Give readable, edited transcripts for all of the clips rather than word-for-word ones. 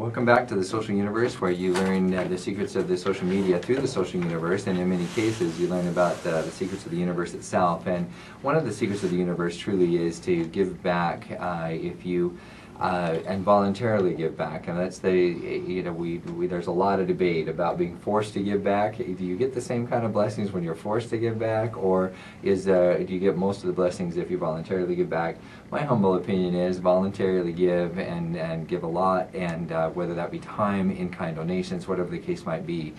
Welcome back to the Social Universe, where you learn the secrets of the social media through the social universe, and in many cases you learn about the secrets of the universe itself. And one of the secrets of the universe truly is to give back if you and voluntarily give back. And that's there's a lot of debate about being forced to give back. Do you get the same kind of blessings when you're forced to give back, or do you get most of the blessings if you voluntarily give back? My humble opinion is voluntarily give and give a lot, and whether that be time, in-kind donations, whatever the case might be.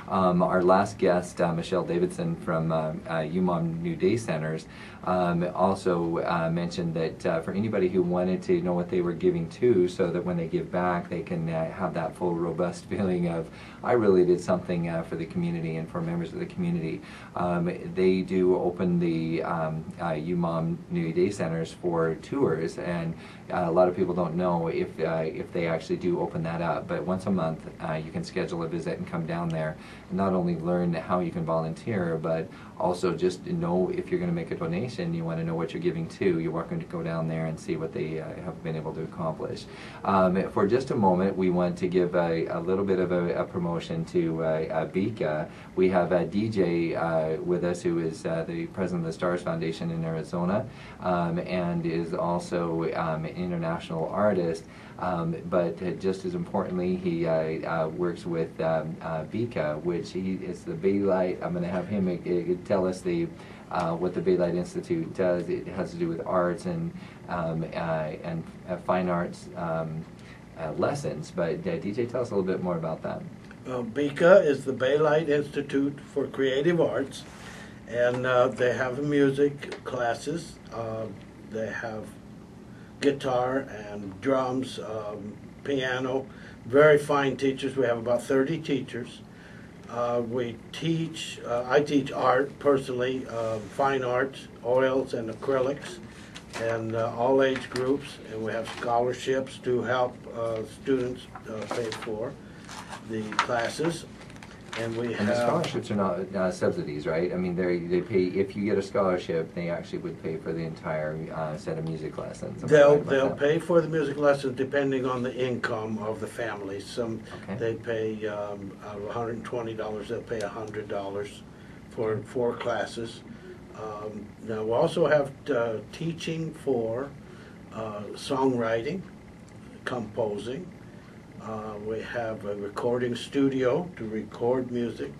Our last guest, Michelle Davidson from UMOM New Day Centers, also mentioned that for anybody who wanted to know what they were giving to, so that when they give back they can have that full, robust feeling of, I really did something for the community and for members of the community. They do open the UMOM New Day Centers for tours, and a lot of people don't know if they actually do open that up. But once a month you can schedule a visit and come down there and not only learn how you can volunteer, but also just know if you're going to make a donation, you want to know what you're giving to. You're welcome to go down there and see what they have been able to accomplish. For just a moment, we want to give a little bit of a promotion to Bika. We have a DJ with us who is the president of the Stars Foundation in Arizona, and is also an international artist. But just as importantly, he works with Bika, which is the Bay Light. I'm going to have him tell us what the Bay Light Institute does. It has to do with arts and fine arts lessons. But DJ, tell us a little bit more about that. Bika is the Bay Light Institute for Creative Arts, and they have music classes. They have guitar and drums, piano, very fine teachers. We have about 30 teachers. We teach, I teach art personally, fine arts, oils and acrylics, and all age groups, and we have scholarships to help students pay for the classes. And the scholarships are not subsidies, right? I mean, they pay. If you get a scholarship, they actually would pay for the entire set of music lessons. They'll pay for the music lessons depending on the income of the family. Some they pay out of $120. They'll pay $100 for 4 classes. Now we also have teaching for songwriting, composing. We have a recording studio to record music,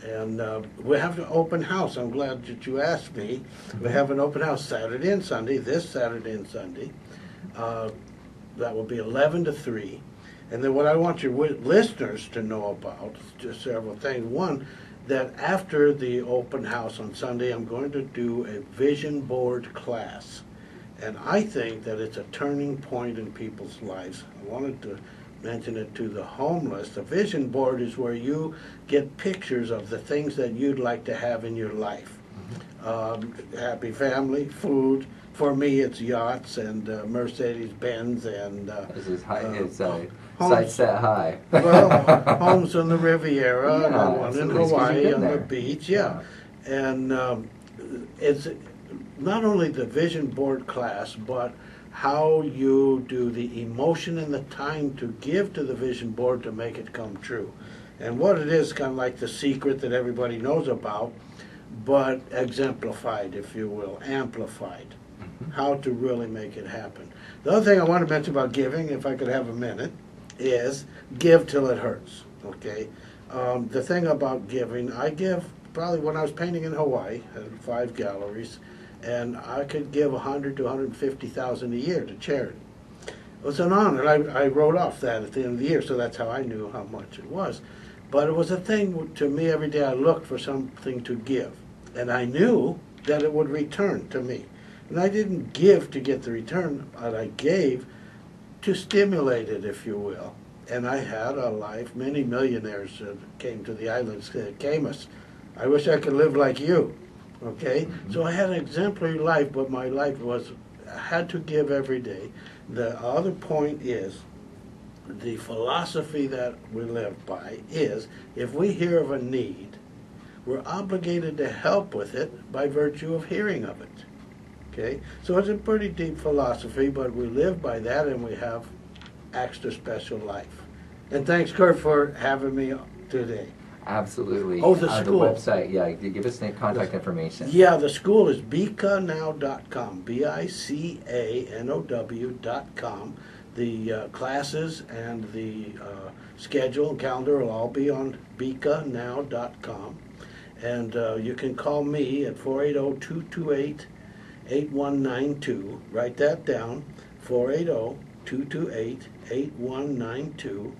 and we have an open house. I'm glad that you asked me. We have an open house Saturday and Sunday, this Saturday and Sunday. That will be 11 to 3. And then what I want your listeners to know about, just several things. One, that after the open house on Sunday, I'm going to do a vision board class. And I think that it's a turning point in people's lives. I wanted to mention it to the homeless. A vision board is where you get pictures of the things that you'd like to have in your life. Happy family, food. For me, it's yachts and Mercedes-Benz and this is high. It's sight set high. Well, homes on the Riviera, yeah, and one in Hawaii on the beach. Yeah, and it's not only the vision board class, but how you do the emotion and the time to give to the vision board to make it come true. And what it is, kind of like the secret that everybody knows about, but exemplified, if you will, amplified, how to really make it happen. The other thing I want to mention about giving, if I could have a minute, is give till it hurts, okay? The thing about giving, I give probably when I was painting in Hawaii, I had 5 galleries, and I could give $100,000 to $150,000 a year to charity. It was an honor. I wrote off that at the end of the year, so that's how I knew how much it was. But it was a thing to me. Every day I looked for something to give, and I knew that it would return to me. And I didn't give to get the return, but I gave to stimulate it, if you will. And I had a life. Many millionaires came to the islands, Khamis. I wish I could live like you. Okay, so I had an exemplary life, but my life was, I had to give every day. The other point is, the philosophy that we live by is, if we hear of a need, we're obligated to help with it by virtue of hearing of it. Okay, so it's a pretty deep philosophy, but we live by that, and we have extra special life. And thanks, Kurt, for having me today. Absolutely. Oh, the school. The website, yeah, give us the contact information. Yeah, the school is bicanow.com, BICANOW.com. The classes and the schedule and calendar will all be on bicanow.com. And you can call me at 480-228-8192. Write that down, 480-228-8192.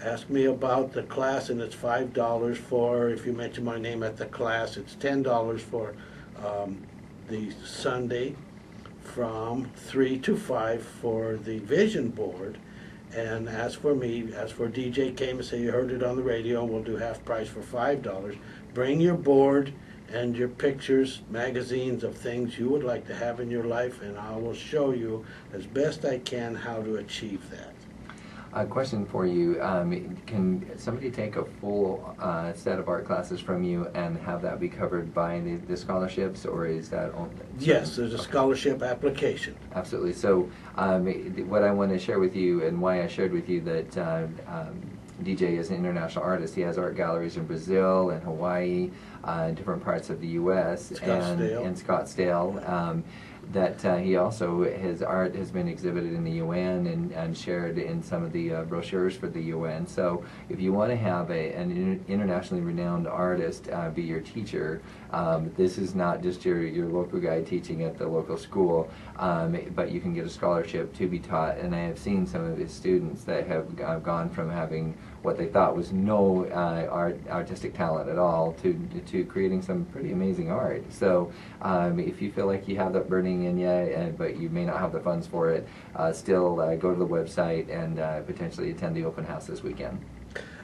Ask me about the class, and it's $5 for, if you mention my name at the class. It's $10 for the Sunday from 3 to 5 for the vision board. And as for me, as for DJ Khamis, say you heard it on the radio, we'll do half price for $5. Bring your board and your pictures, magazines of things you would like to have in your life, and I will show you as best I can how to achieve that. A question for you, can somebody take a full set of art classes from you and have that be covered by the scholarships, or is that only? Yes, there's a scholarship application. Absolutely. So what I want to share with you, and why I shared with you that DJ is an international artist. He has art galleries in Brazil and Hawaii, different parts of the U.S. and Scottsdale. That he also, his art has been exhibited in the UN and shared in some of the brochures for the UN. So if you want to have an internationally renowned artist be your teacher, this is not just your local guy teaching at the local school, but you can get a scholarship to be taught. And I have seen some of his students that have gone from having what they thought was no artistic talent at all to creating some pretty amazing art. So if you feel like you have that burning in you, but you may not have the funds for it, still go to the website and potentially attend the open house this weekend.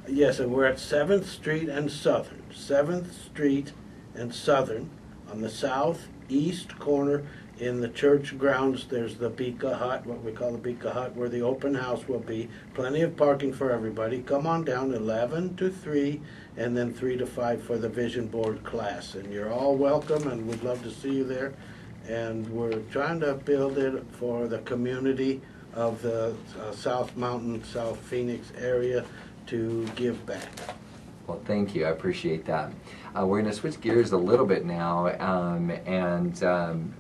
Yes, and we're at 7th Street and Southern. 7th Street and Southern. On the southeast corner in the church grounds, there's the Bika Hut, what we call the Bika Hut, where the open house will be. Plenty of parking for everybody. Come on down, 11 to 3, and then 3 to 5 for the vision board class. And you're all welcome, and we'd love to see you there. And we're trying to build it for the community of the South Mountain, South Phoenix area to give back. Well, thank you. I appreciate that. We're going to switch gears a little bit now, and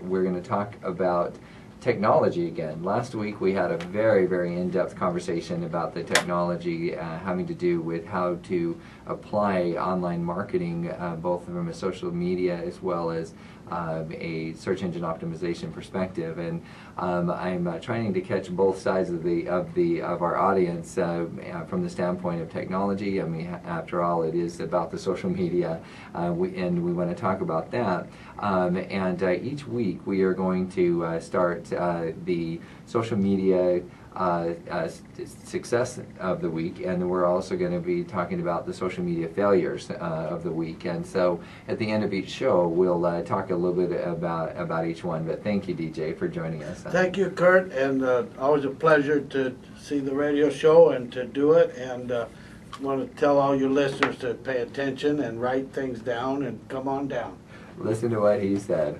we're going to talk about technology again. Last week we had a very, very in-depth conversation about the technology having to do with how to apply online marketing, both from a social media as well as a search engine optimization perspective, and I'm trying to catch both sides of our audience from the standpoint of technology. I mean, after all, it is about the social media, and we want to talk about that. And each week we are going to start the social media success of the week, and we're also going to be talking about the social media failures of the week. And so at the end of each show we'll talk a little bit about each one. But thank you, DJ, for joining us. Thank you, Kurt, and always a pleasure to see the radio show and to do it. And want to tell all your listeners to pay attention and write things down and come on down. Listen to what he said.